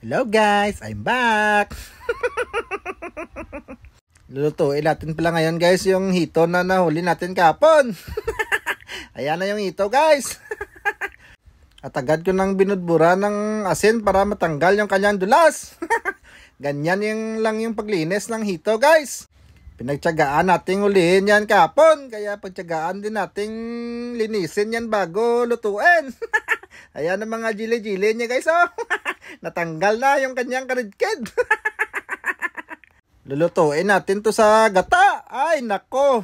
Hello guys, I'm back! Lulutuin natin pala ngayon guys yung hito na nahuli natin kahapon. Ayan na yung hito guys. At agad ko nang binudbura ng asin para matanggal yung kanyang dulas. Ganyan lang yung paglinis ng hito guys. Pinagtyagaan nating ulihin yan kahapon. Kaya pagtyagaan din nating linisin yan bago lutuin. Ayan ang mga jili-jili niya guys oh. Natanggal na yung kanyang karidkid. Lulutuin natin to sa gata. Ay nako.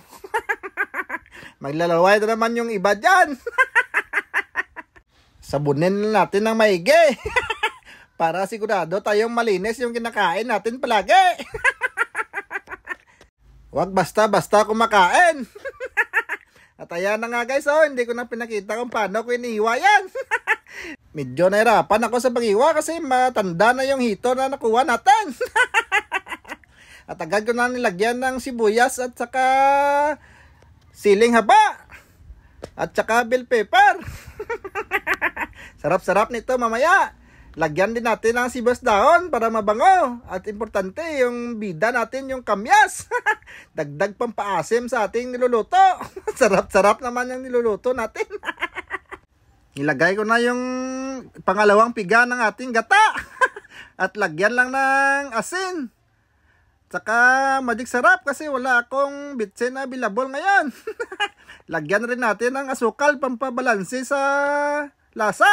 Maglalaway na naman yung iba dyan. Sabunin natin ng maigi. Para sigurado tayong malinis yung kinakain natin palagi. Huwag basta-basta kumakain. At ayan na nga guys oh, hindi ko na pinakita kung paano ko inihiwa yan. Medyo nahirapan ako sa paghiwa kasi matanda na yung hito na nakuha natin. At agad ko na nilagyan ng sibuyas at saka siling haba. At saka bell pepper. Sarap-sarap nito mamaya. Lagyan din natin ng sibuyas dahon para mabango. At importante yung bida natin yung kamyas. Dagdag pampaasim sa ating niluluto. Sarap-sarap naman yung niluluto natin. Nilagay ko na yung pangalawang piga ng ating gata. At lagyan lang ng asin. Tsaka magic sarap kasi wala akong bitsin na available ngayon. Lagyan rin natin ng asukal pampabalanse sa lasa.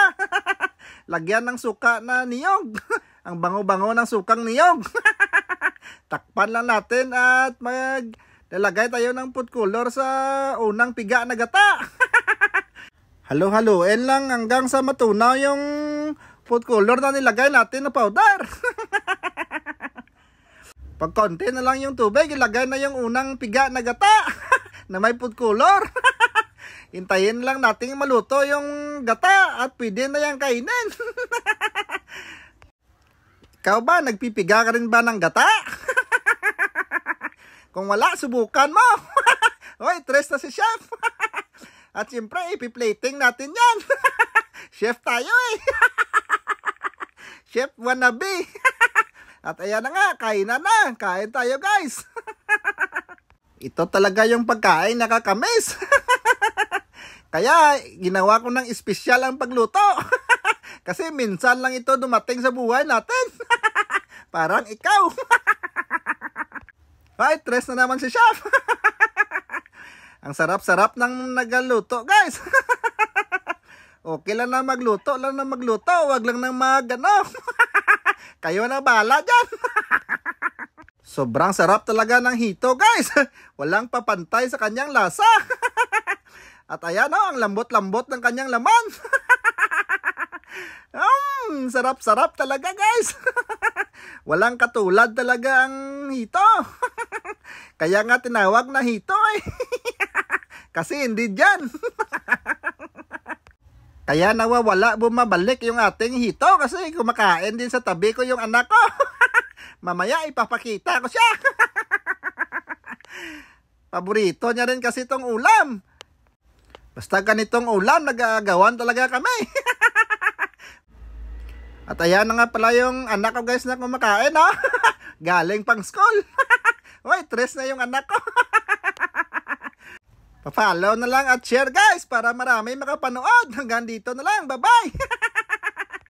Lagyan ng suka na niyog. Ang bango-bango ng sukang niyog. Takpan lang natin at maglalagay tayo ng food color sa unang piga na gata. Halo-haloin lang hanggang sa matunaw yung food color na nilagay natin na powder. Pag konti na lang yung tubig, ilagay na yung unang piga na gata na may food color. Hintayin lang natin maluto yung gata at pwede na yung kainin. Ikaw ba, nagpipiga ka rin ba ng gata? Kung wala, subukan mo. Hoy, tres na si chef. At siyempre, ipi-plating natin yan. Chef tayo eh. Chef wannabe. At ayan na nga, kain na. Kain tayo guys. Ito talaga yung pagkain nakakamiss. Kaya, ginawa ko ng espesyal ang pagluto. Kasi minsan lang ito dumating sa buhay natin. Parang ikaw. Ay, tres na naman si chef. Ang sarap-sarap ng nagaluto, guys. Okay lang na magluto, Wag lang na kayo na bahala dyan. Sobrang sarap talaga ng hito, guys. Walang papantay sa kanyang lasa. At ayan oh, ang lambot-lambot ng kanyang laman. Sarap-sarap talaga, guys. Walang katulad talaga ang hito. Kaya nga tinawag na hito eh. Kasi hindi dyan. Kaya nawawala bumabalik yung ating hito kasi kumakain din sa tabi ko yung anak ko. Mamaya ipapakita ko siya. Paborito niya rin kasi itong ulam. Basta ganitong ulam, nagagawan talaga kami. At ayan na nga pala yung anak ko guys na kumakain ha. Galing pang school. Hoy, tres na yung anak ko. Pa-follow na lang at share guys para marami makapanood. Hanggang dito na lang. Bye-bye!